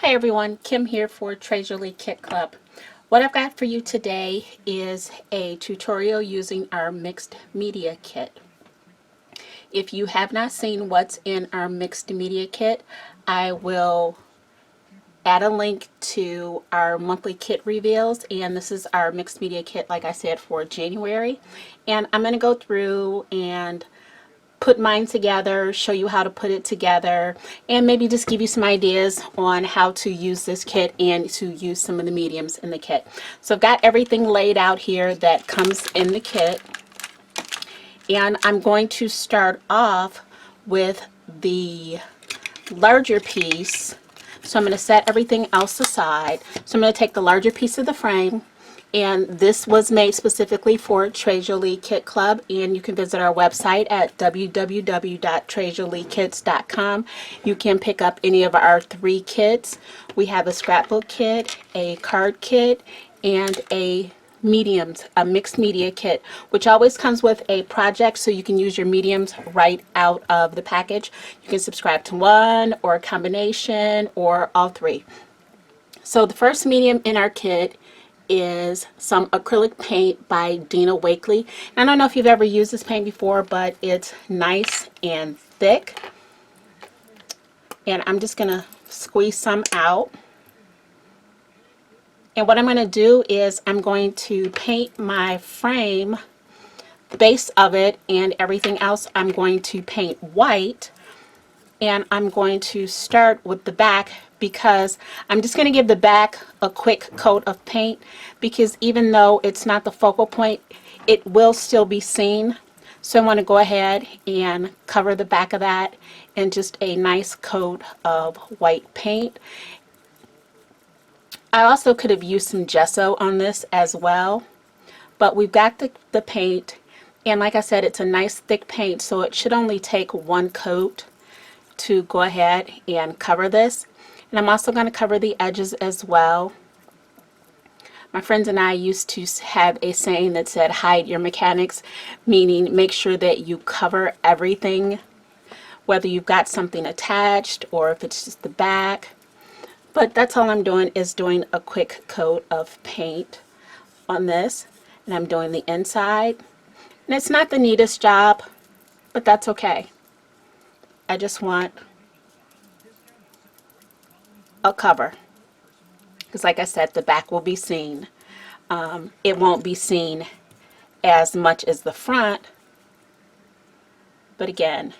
Hi everyone, Kim here for Treasurely Kit Club. What I've got for you today is a tutorial using our mixed media kit. If you have not seen what's in our mixed media kit, I will add a link to our monthly kit reveals, and this is our mixed media kit, like I said, for January. And I'm going to go through and put mine together, show you how to put it together, and maybe just give you some ideas on how to use this kit and to use some of the mediums in the kit. So I've got everything laid out here that comes in the kit, and I'm going to start off with the larger piece. So I'm going to set everything else aside. So I'm going to take the larger piece of the frame, and this was made specifically for Treasurely Kit Club, and you can visit our website at www.treasurelikits.com. You can pick up any of our 3 kits. We have a scrapbook kit, a card kit, and a mixed media kit, which always comes with a project, so you can use your mediums right out of the package. You can subscribe to one or a combination or all 3. So the first medium in our kit is some acrylic paint by Dina Wakley. I don't know if you've ever used this paint before, but it's nice and thick. And I'm just going to squeeze some out. And what I'm going to do is I'm going to paint my frame, the base of it, and everything else I'm going to paint white. And I'm going to start with the back, because I'm just going to give the back a quick coat of paint, because even though it's not the focal point, it will still be seen. So I want to go ahead and cover the back of that in just a nice coat of white paint. I also could have used some gesso on this as well, but we've got the paint, and like I said, it's a nice thick paint, so it should only take one coat to go ahead and cover this. And I'm also going to cover the edges as well. My friends and I used to have a saying that said, hide your mechanics, meaning make sure that you cover everything, whether you've got something attached or if it's just the back. But that's all I'm doing, is doing a quick coat of paint on this, and I'm doing the inside. And it's not the neatest job, but that's okay. I just want a cover, because like I said, the back will be seen. It won't be seen as much as the front, but again,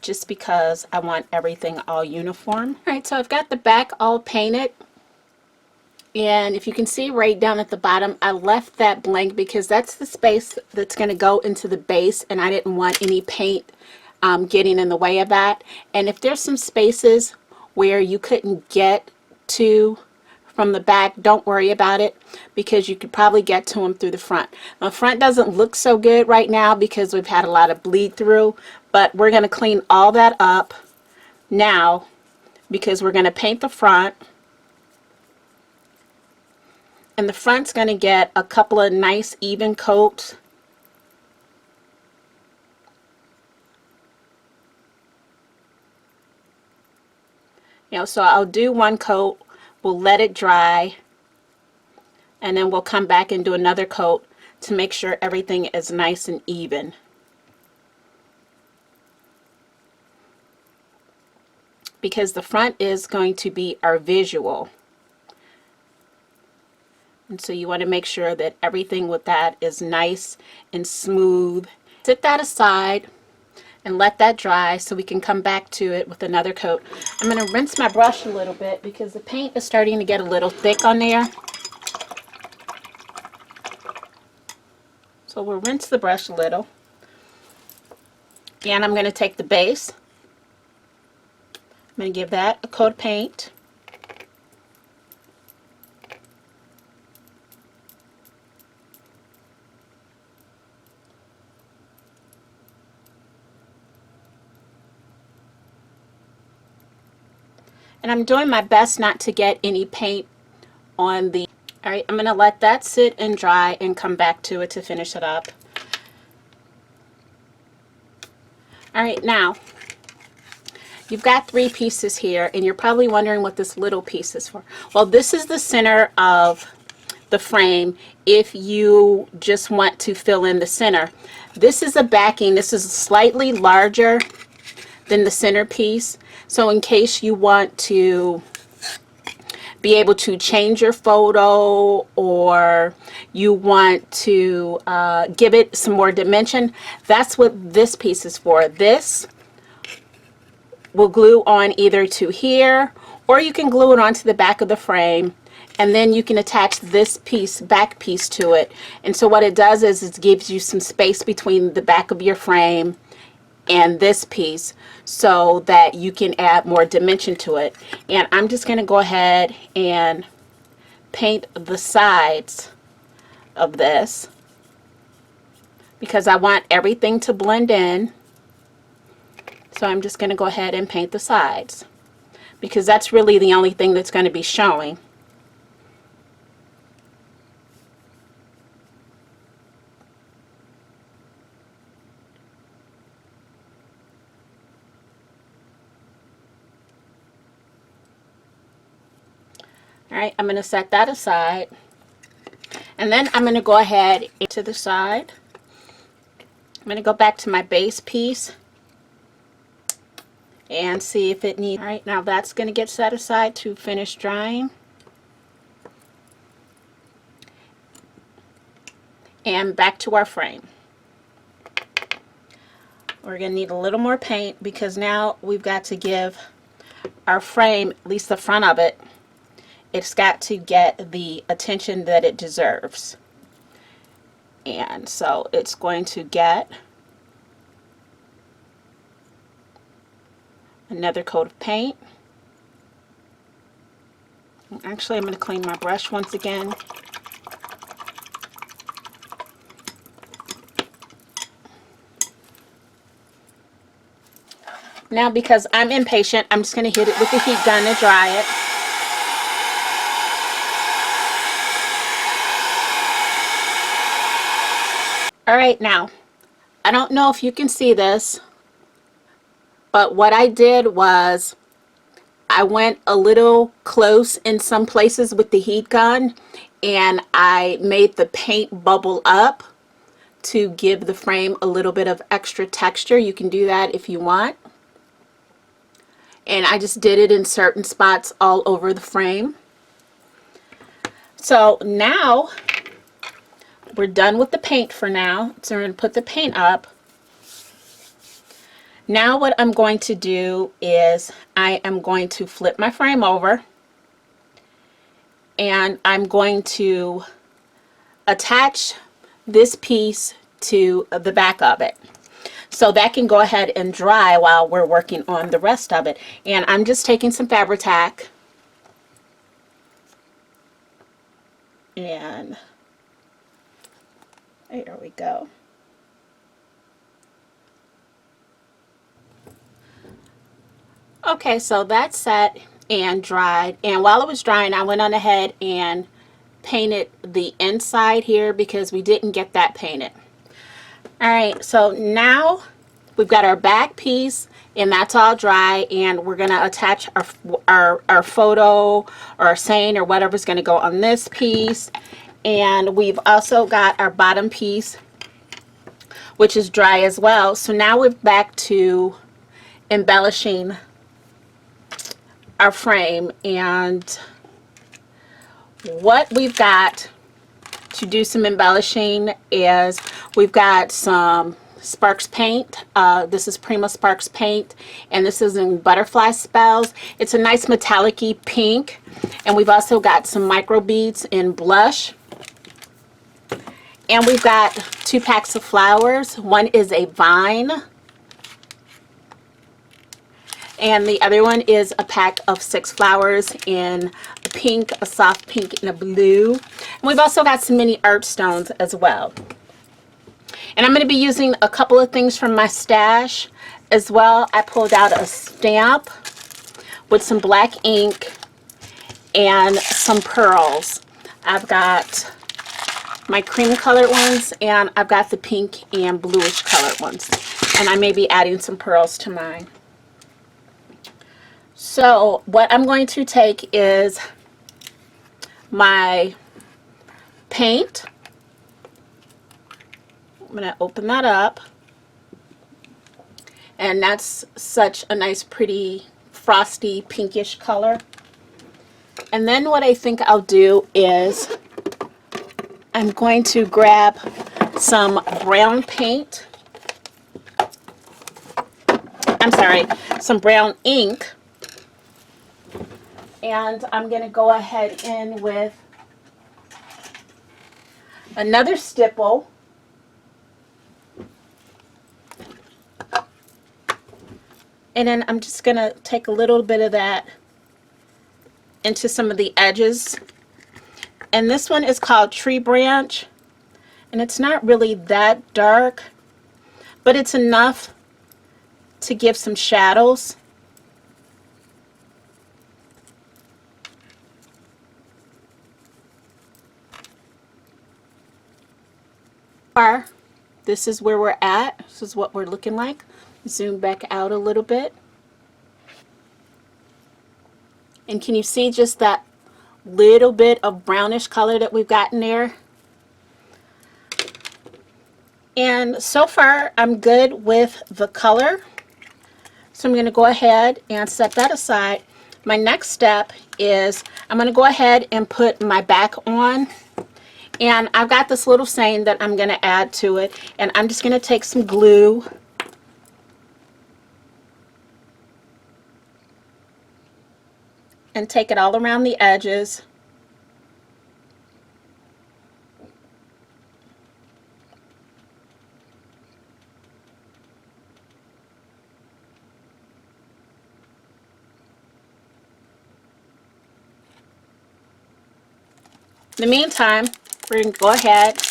just because I want everything all uniform. Alright, so I've got the back all painted, and if you can see right down at the bottom, I left that blank because that's the space that's going to go into the base, and I didn't want any paint getting in the way of that. And if there's some spaces where you couldn't get to from the back, don't worry about it, because you could probably get to them through the front. The front doesn't look so good right now because we've had a lot of bleed through, but we're going to clean all that up now, because we're going to paint the front, and the front's going to get a couple of nice even coats. So I'll do one coat, we'll let it dry, and then we'll come back and do another coat to make sure everything is nice and even. Because the front is going to be our visual. And so you want to make sure that everything with that is nice and smooth. Set that aside and let that dry so we can come back to it with another coat. I'm going to rinse my brush a little bit because the paint is starting to get a little thick on there. So we'll rinse the brush a little. And I'm going to take the base. I'm going to give that a coat of paint. And I'm doing my best not to get any paint on the... Alright, I'm going to let that sit and dry and come back to it to finish it up. Alright, now you've got 3 pieces here, and you're probably wondering what this little piece is for. Well, this is the center of the frame if you just want to fill in the center. This is a backing. This is slightly larger than the center piece, so in case you want to be able to change your photo, or you want to give it some more dimension, that's what this piece is for. This will glue on either to here, or you can glue it onto the back of the frame, and then you can attach this piece, back piece, to it. And so what it does is it gives you some space between the back of your frame and this piece, so that you can add more dimension to it. And I'm just going to go ahead and paint the sides of this because I want everything to blend in. So I'm just going to go ahead and paint the sides because that's really the only thing that's going to be showing. Alright, I'm going to set that aside, and then I'm going to go ahead into the side. I'm going to go back to my base piece and see if it needs. Alright, now that's going to get set aside to finish drying. And back to our frame. We're going to need a little more paint because now we've got to give our frame, at least the front of it, it's got to get the attention that it deserves. And so it's going to get another coat of paint. Actually, I'm going to clean my brush once again. Now, because I'm impatient, I'm just going to hit it with the heat gun to dry it. Alright, now, I don't know if you can see this, but what I did was I went a little close in some places with the heat gun, and I made the paint bubble up to give the frame a little bit of extra texture. You can do that if you want. And I just did it in certain spots all over the frame. So now we're done with the paint for now. So we're going to put the paint up. Now what I'm going to do is I am going to flip my frame over, and I'm going to attach this piece to the back of it. So that can go ahead and dry while we're working on the rest of it. And I'm just taking some Fabri-Tac and there we go. Okay, so that's set and dried, and while it was drying I went on ahead and painted the inside here because we didn't get that painted. Alright, so now we've got our back piece and that's all dry, and we're going to attach our photo or our saying or whatever's going to go on this piece. And we've also got our bottom piece, which is dry as well. So now we're back to embellishing our frame, and what we've got to do some embellishing is we've got some Sparks paint. This is Prima Sparks paint, and this is in Butterfly Spells. It's a nice metallic-y pink, and we've also got some micro beads in blush. And we've got 2 packs of flowers. One is a vine, and the other one is a pack of 6 flowers in a pink, a soft pink, and a blue. And we've also got some mini art stones as well. And I'm going to be using a couple of things from my stash as well. I pulled out a stamp with some black ink and some pearls. I've got my cream colored ones, and I've got the pink and bluish colored ones. And I may be adding some pearls to mine. So what I'm going to take is my paint. I'm going to open that up, and that's such a nice pretty frosty pinkish color. And then what I think I'll do is I'm going to grab some brown paint. I'm sorry, some brown ink. And I'm going to go ahead in with another stipple. And then I'm just going to take a little bit of that into some of the edges. And this one is called Tree Branch. And it's not really that dark, but it's enough to give some shadows. This is where we're at. This is what we're looking like. Zoom back out a little bit. And can you see just that little bit of brownish color that we've gotten there? And so far I'm good with the color. So I'm going to go ahead and set that aside. My next step is I'm going to go ahead and put my back on. And I've got this little saying that I'm going to add to it. And I'm just going to take some glue. And take it all around the edges. In the meantime, we're going to go ahead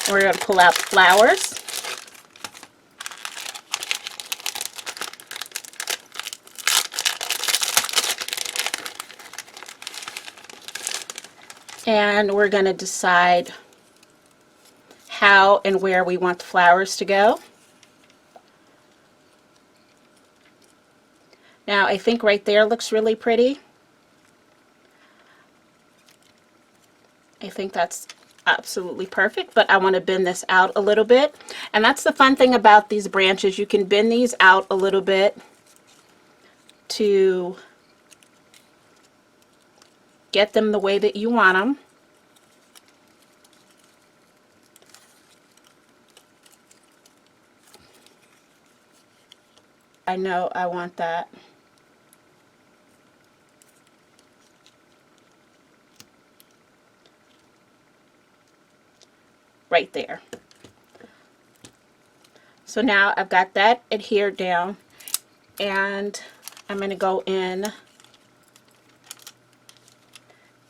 and we're going to pull out the flowers. And we're going to decide how and where we want the flowers to go. Now I think right there looks really pretty. I think that's absolutely perfect, but I want to bend this out a little bit. And that's the fun thing about these branches. You can bend these out a little bit to get them the way that you want them. I know I want that. Right there. So now I've got that adhered down, and I'm going to go in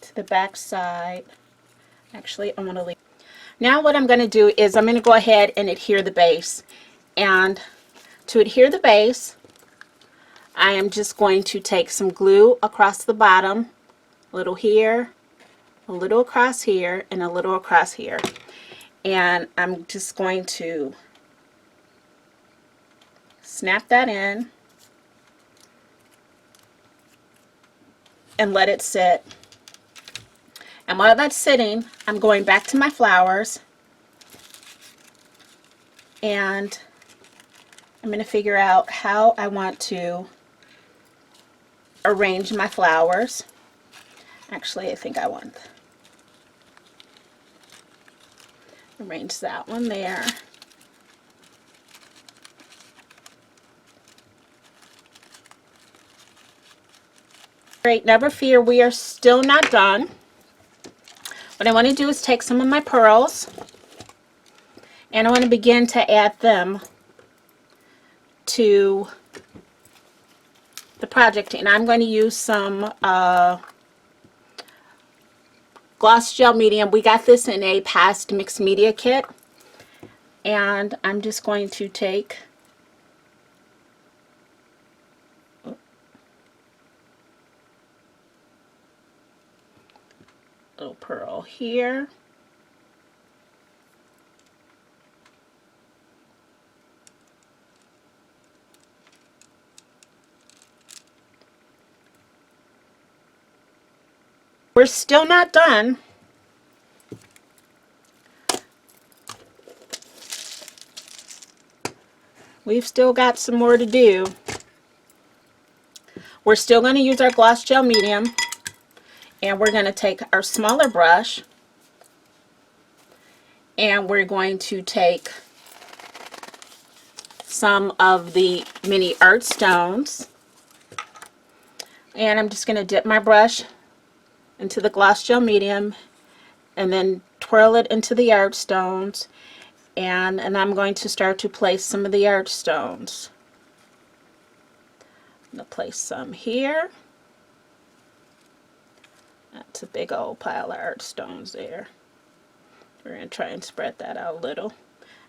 to the back side. Actually, I'm going to leave. Now what I'm going to do is I'm going to go ahead and adhere the base. And to adhere the base, I am just going to take some glue across the bottom, a little here, a little across here, and a little across here. And I'm just going to snap that in and let it sit. And while that's sitting, I'm going back to my flowers, and I'm going to figure out how I want to arrange my flowers. Actually, I think I want to arrange that one there. Great, never fear, we are still not done. What I want to do is take some of my pearls, and I want to begin to add them to the project. And I'm going to use some gloss gel medium. We got this in a past mixed media kit, and I'm just going to take a little pearl here, We're still not done. We've still got some more to do. We're still going to use our gloss gel medium, and we're going to take our smaller brush and we're going to take some of the mini art stones, and I'm just going to dip my brush into the gloss gel medium and then twirl it into the art stones, and I'm going to start to place some of the art stones. I'm going to place some here. That's a big old pile of art stones there. We're going to try and spread that out a little.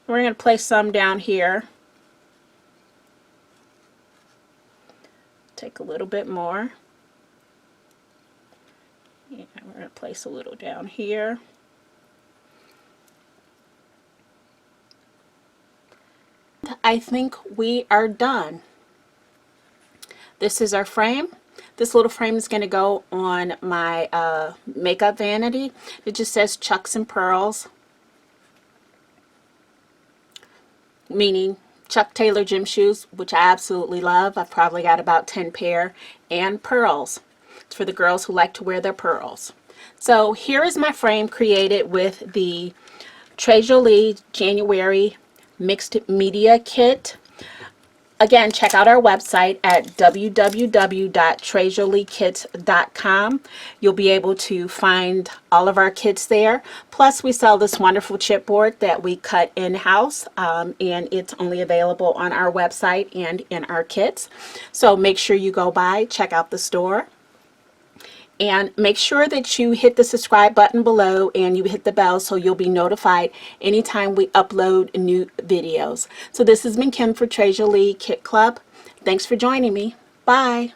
We're going to place some down here. Take a little bit more. Yeah, we're going to place a little down here. I think we are done. This is our frame. This little frame is going to go on my makeup vanity. It just says Chucks and Pearls, meaning Chuck Taylor gym shoes, which I absolutely love. I've probably got about 10 pair, and pearls. It's for the girls who like to wear their pearls. So here is my frame created with the Treasure Lee January Mixed Media Kit. Again, check out our website at www.treasureleekits.com. You'll be able to find all of our kits there. Plus, we sell this wonderful chipboard that we cut in-house, and it's only available on our website and in our kits. So make sure you go by, check out the store. And make sure that you hit the subscribe button below and you hit the bell so you'll be notified anytime we upload new videos. So this has been Kim for Treasure Lee Kit Club. Thanks for joining me. Bye.